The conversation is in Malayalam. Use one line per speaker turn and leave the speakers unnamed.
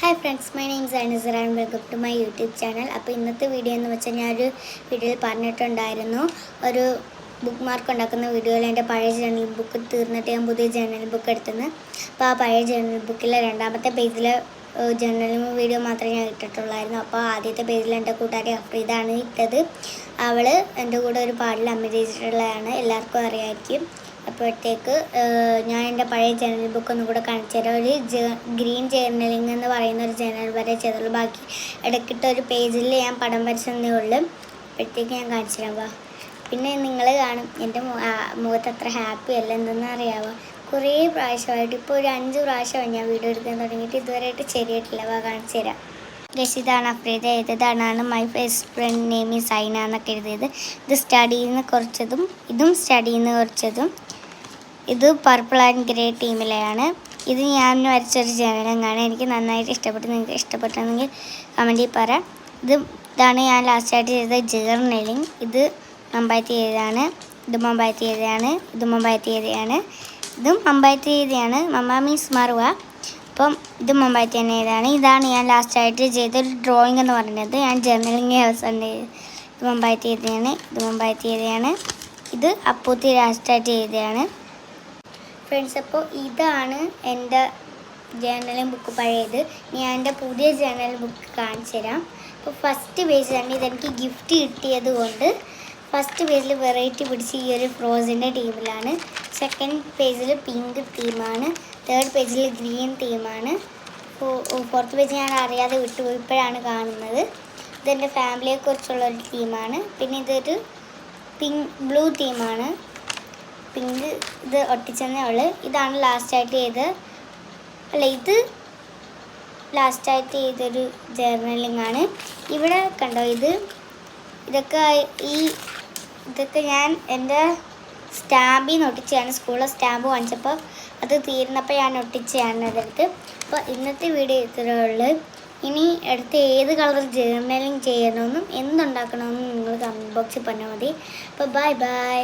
Hi friends, my name is Anizar and welcome to my YouTube channel. അപ്പോൾ ഇന്നത്തെ വീഡിയോ എന്ന് വെച്ചാൽ ഞാനൊരു വീഡിയോയിൽ പറഞ്ഞിട്ടുണ്ടായിരുന്നു ഒരു ബുക്ക് മാർക്ക് ഉണ്ടാക്കുന്ന വീഡിയോയിൽ എൻ്റെ പഴയ ജേർണൽ ബുക്ക് തീർന്നിട്ട് ഞാൻ പുതിയ ജേർണൽ ബുക്ക് എടുത്തെന്ന്. അപ്പോൾ ആ പഴയ ജേർണൽ ബുക്കിലെ രണ്ടാമത്തെ പേജിൽ ജേർണലും വീഡിയോ മാത്രമേ ഞാൻ ഇട്ടിട്ടുള്ളായിരുന്നു. അപ്പോൾ ആദ്യത്തെ പേജിൽ എൻ്റെ കൂട്ടുകാരി അഫ്രീദാണ് ഇട്ടത്. അവൾ എൻ്റെ കൂടെ ഒരു പാടിൽ അഭിനയിച്ചിട്ടുള്ളതാണ്, എല്ലാവർക്കും അറിയാമായിരിക്കും. അപ്പോഴത്തേക്ക് ഞാൻ എൻ്റെ പഴയ ജേർണൽ ബുക്ക് ഒന്നും കൂടെ കാണിച്ചു തരാം. ഒരു ഗ്രീൻ ജേർണലിംഗ് എന്ന് പറയുന്ന ഒരു ജേർണൽ വരെ ചെയ്തുള്ളൂ. ബാക്കി ഇടയ്ക്കിട്ട ഒരു പേജിൽ ഞാൻ പടം വരച്ചതേ ഉള്ളൂ. അപ്പോഴത്തേക്ക് ഞാൻ കാണിച്ചു തരാം. വാ, പിന്നെ നിങ്ങൾ കാണും എൻ്റെ മുഖത്ത് അത്ര ഹാപ്പി അല്ല. എന്തെന്ന് അറിയാമോ, കുറേ പ്രാവശ്യമായിട്ട് ഇപ്പോൾ ഒരു 5 പ്രാവശ്യമായി ഞാൻ വീഡിയോ എടുക്കാൻ തുടങ്ങിയിട്ട് ഇതുവരെയായിട്ട് ശരിയായിട്ടില്ല. വാ, കാണിച്ചു തരാം. ഇതാണ് അഫ്രീദ എഴുതിയതാണ്. My first friend name is Saina എന്നൊക്കെ എഴുതിയത്. ഇത് സ്റ്റഡിയിൽ നിന്ന് കുറച്ചതും ഇതും സ്റ്റഡിയിൽ നിന്ന് കുറച്ചതും. ഇത് പർപ്പിൾ ആൻഡ് ഗ്രേ ടീമിലെയാണ്. ഇത് ഞാൻ വരച്ചൊരു ജേർണലിംഗാണ്. എനിക്ക് നന്നായിട്ട് ഇഷ്ടപ്പെട്ടു. നിങ്ങൾക്ക് ഇഷ്ടപ്പെട്ടെങ്കിൽ കമൻറ്റിൽ പറയാം. ഇതാണ് ഞാൻ ലാസ്റ്റായിട്ട് ചെയ്ത ജേർണലിംഗ്. ഇത് മമ്പായത്തി ചെയ്തതാണ്, ഇത് മമ്പായത്തി ചെയ്തതാണ്, ഇത് മമ്പായത്തി ചെയ്തതാണ്, ഇതും മമ്പായത്തി ചെയ്തതാണ്. മമ്മ മീൻസ് മറുവ. അപ്പം ഇത് മമ്പായത്തി തന്നെ ചെയ്തതാണ്. ഇതാണ് ഞാൻ ലാസ്റ്റായിട്ട് ചെയ്തൊരു ഡ്രോയിങ് എന്ന് പറയുന്നത്. ഞാൻ ജേർണലിംഗ് അവസാനം ഇത് മമ്പായത്തി ചെയ്തതാണ്, ഇത് മമ്പായത്തി ചെയ്തതാണ്, ഇത് അപ്പൂത്തി ലാസ്റ്റായിട്ട് ചെയ്തതാണ്. ഫ്രണ്ട്സ്, അപ്പോൾ ഇതാണ് എൻ്റെ ജേർണലിംഗ് ബുക്ക് പഴയത്. ഞാൻ എൻ്റെ പുതിയ ജേർണൽ ബുക്ക് കാണിച്ചു തരാം. അപ്പോൾ ഫസ്റ്റ് പേജിലാണ് ഇതെനിക്ക് ഗിഫ്റ്റ് കിട്ടിയത് കൊണ്ട് ഫസ്റ്റ് പേജിൽ വെറൈറ്റി പിടിച്ച് ഈ ഒരു ഫ്രോസിൻ്റെ ടീമിലാണ്. സെക്കൻഡ് പേജിൽ പിങ്ക് തീമാണ്. തേർഡ് പേജിൽ ഗ്രീൻ തീമാണ്. ഫോർത്ത് പേജ് ഞാൻ അറിയാതെ വിട്ടുപോയി, ഇപ്പോഴാണ് കാണുന്നത്. ഇതെൻ്റെ ഫാമിലിയെക്കുറിച്ചുള്ളൊരു തീമാണ്. പിന്നെ ഇതൊരു ബ്ലൂ തീമാണ്. പിങ്ക് ഇത് ഒട്ടിച്ചെന്നേ ഉള്ളു. ഇതാണ് ലാസ്റ്റായിട്ട് ചെയ്ത് ഇത് ലാസ്റ്റായിട്ട് ചെയ്തൊരു ജേർണലിംഗാണ്. ഇവിടെ കണ്ടോ, ഇതൊക്കെ ഞാൻ എൻ്റെ സ്റ്റാമ്പിൽ നിന്ന് ഒട്ടിച്ചതാണ്. സ്കൂളിലെ സ്റ്റാമ്പ് വാങ്ങിച്ചപ്പോൾ അത് തീർന്നപ്പോൾ ഞാൻ ഒട്ടിച്ചതാണ് അതെടുത്ത്. അപ്പോൾ ഇന്നത്തെ വീഡിയോ ഇത്രയേ ഉള്ളൂ. ഇനി അടുത്ത് ഏത് കളർ ജേർണലിംഗ് ചെയ്യണമെന്നും എന്തുണ്ടാക്കണമെന്നും നിങ്ങൾ കമൻറ്റ് ബോക്സിൽ പറഞ്ഞാൽ മതി. അപ്പോൾ ബൈ ബൈ.